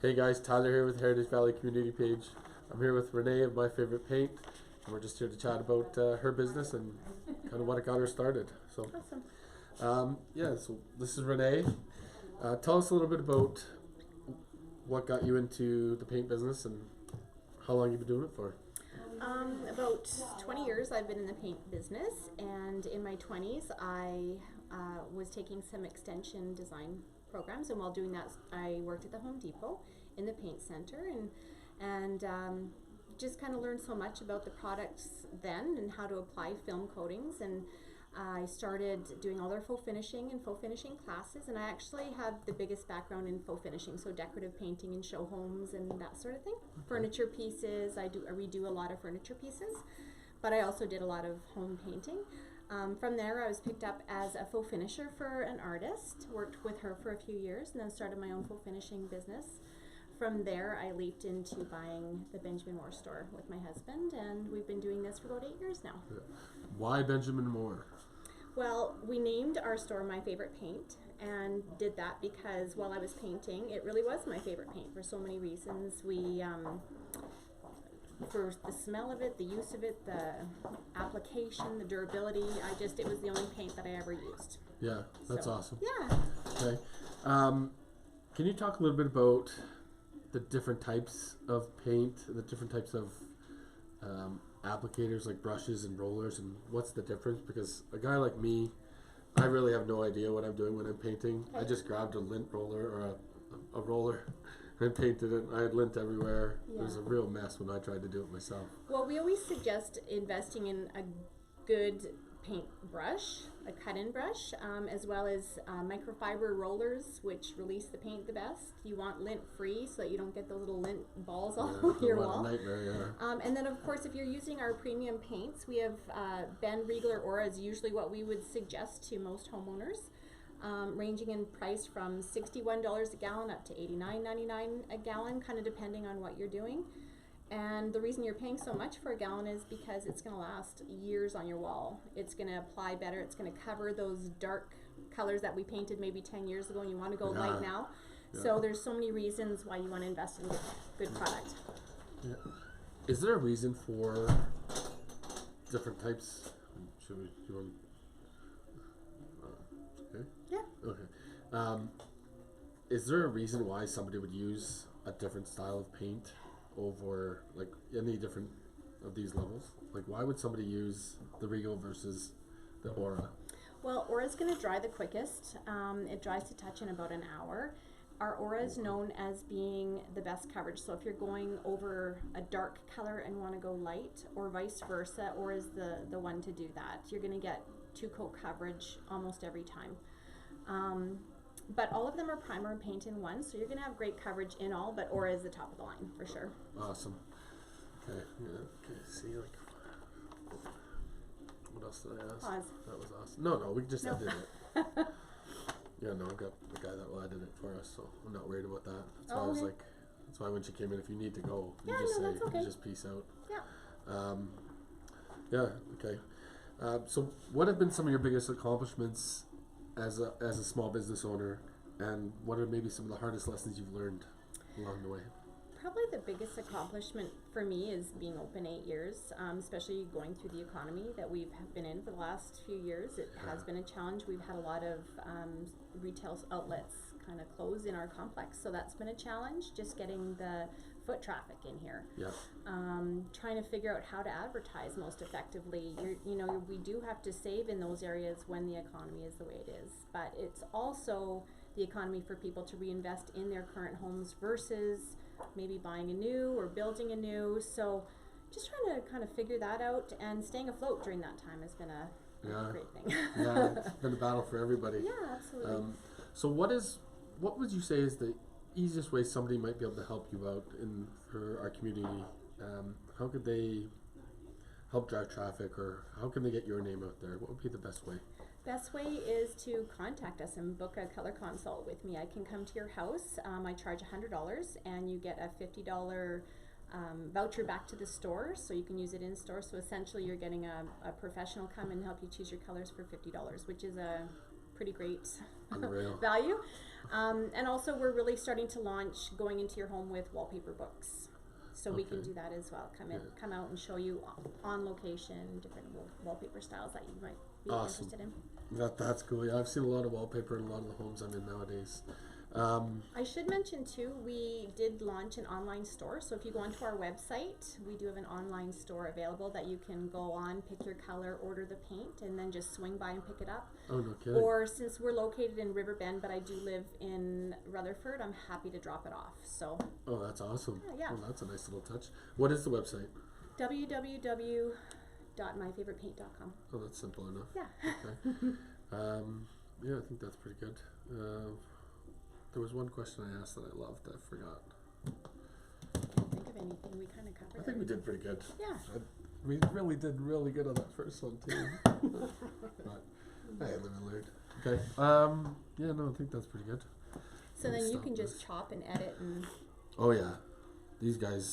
Hey guys, Tyler here with Heritage Valley Community Page. I'm here with Renee of My Favorite Paint, and we're just here to chat about her business and kind of what got her started. So, Awesome. so this is Renee. Tell us a little bit about what got you into the paint business and how long you've been doing it for. About 20 years I've been in the paint business, and in my 20s I was taking some extension design programs, and while doing that I worked at the Home Depot in the paint center and just kind of learned so much about the products then and how to apply film coatings, and I started doing all their faux finishing and faux finishing classes, and I actually have the biggest background in faux finishing, so decorative painting in show homes and that sort of thing. Okay. Furniture pieces, I redo a lot of furniture pieces, but I also did a lot of home painting. From there I was picked up as a faux finisher for an artist, worked with her for a few years, and then started my own faux finishing business. From there I leaped into buying the Benjamin Moore store with my husband, and we've been doing this for about 8 years now. Yeah. Why Benjamin Moore? Well, we named our store My Favorite Paint, and did that because while I was painting, it really was my favorite paint for so many reasons. For the smell of it, the use of it, the application, the durability, it was the only paint that I ever used. Yeah, that's awesome. Yeah. Okay. Can you talk a little bit about the different types of paint, the different types of applicators like brushes and rollers, and what's the difference? Because a guy like me, I really have no idea what I'm doing when I'm painting. Okay. I just grabbed a lint roller or a roller and painted it. I had lint everywhere. Yeah. It was a real mess when I tried to do it myself. Well, we always suggest investing in a good paint brush, a cut-in brush, as well as microfiber rollers, which release the paint the best. You want lint-free so that you don't get those little lint balls all over your wall. Nightmare, yeah. And then, of course, if you're using our premium paints, we have Ben, Regal, or Aura is usually what we would suggest to most homeowners, ranging in price from $61 a gallon up to $89.99 a gallon, kind of depending on what you're doing. And the reason you're paying so much for a gallon is because it's going to last years on your wall. It's going to apply better. It's going to cover those dark colors that we painted maybe 10 years ago, and you want to go light now. Yeah. So there's so many reasons why you want to invest in good product. Yeah. Is there a reason for different types? Okay. Yeah. Okay. Is there a reason why somebody would use a different style of paint over like any different of these levels? Like, why would somebody use the Regal versus the Aura? Well, Aura is going to dry the quickest. It dries to touch in about an hour. Our Aura is known as being the best coverage. So if you're going over a dark color and want to go light, or vice versa, Aura is the one to do that. You're going to get 2-coat coverage almost every time. But all of them are primer and paint in one, so you're going to have great coverage in all, but Aura is the top of the line for sure. Awesome. Okay, yeah, okay, see, like, what else did I ask? Pause. That was awesome. No, we just edited it. Yeah, no, I got the guy that will edit it for us, so I'm not worried about that. That's why I was like, that's why when she came in, if you need to go, you just say, okay. You just peace out. Yeah. Yeah, okay. So what have been some of your biggest accomplishments as a small business owner, and what are maybe some of the hardest lessons you've learned along the way? Probably the biggest accomplishment for me is being open 8 years, especially going through the economy that we've been in for the last few years. It has been a challenge. We've had a lot of retail outlets kind of close in our complex, so that's been a challenge, just getting the foot traffic in here. Yeah. Trying to figure out how to advertise most effectively. We do have to save in those areas when the economy is the way it is, but it's also the economy for people to reinvest in their current homes versus maybe buying a new or building a new. So just trying to kind of figure that out, and staying afloat during that time has been a great thing. Yeah, it's been a battle for everybody. Yeah, absolutely. So what would you say is the easiest way somebody might be able to help you out for our community? How could they help drive traffic, or how can they get your name out there? What would be the best way? Best way is to contact us and book a color consult with me. I can come to your house. I charge $100, and you get a $50 voucher back to the store, so you can use it in store. So essentially you're getting a professional come and help you choose your colors for $50, which is a pretty great Unreal. value. And also we're really starting to launch going into your home with wallpaper books. So we can Okay. do that as well. Come Yeah. out and show you on location different wallpaper styles that you might be Awesome. interested in. That's cool. Yeah, I've seen a lot of wallpaper in a lot of the homes I'm in nowadays. I should mention too, we did launch an online store. So if you go onto our website, we do have an online store available that you can go on, pick your color, order the paint, and then just swing by and pick it up. Oh, no kidding. Or since we're located in Riverbend, but I do live in Rutherford, I'm happy to drop it off. So Oh, that's awesome. Yeah. Oh, that's a nice little touch. What is the website? www.myfavoritepaint.com. Oh, that's simple enough. Yeah. Okay. Yeah, I think that's pretty good. There was one question I asked that I loved. I forgot. I can't think of anything. We kind of covered I think it. we did pretty good. Yeah. We really did really good on that first one too. But hey, live and learn. Okay. Yeah, no, I think that's pretty good. So Let me then you stop can this. just chop and edit and Oh yeah, these guys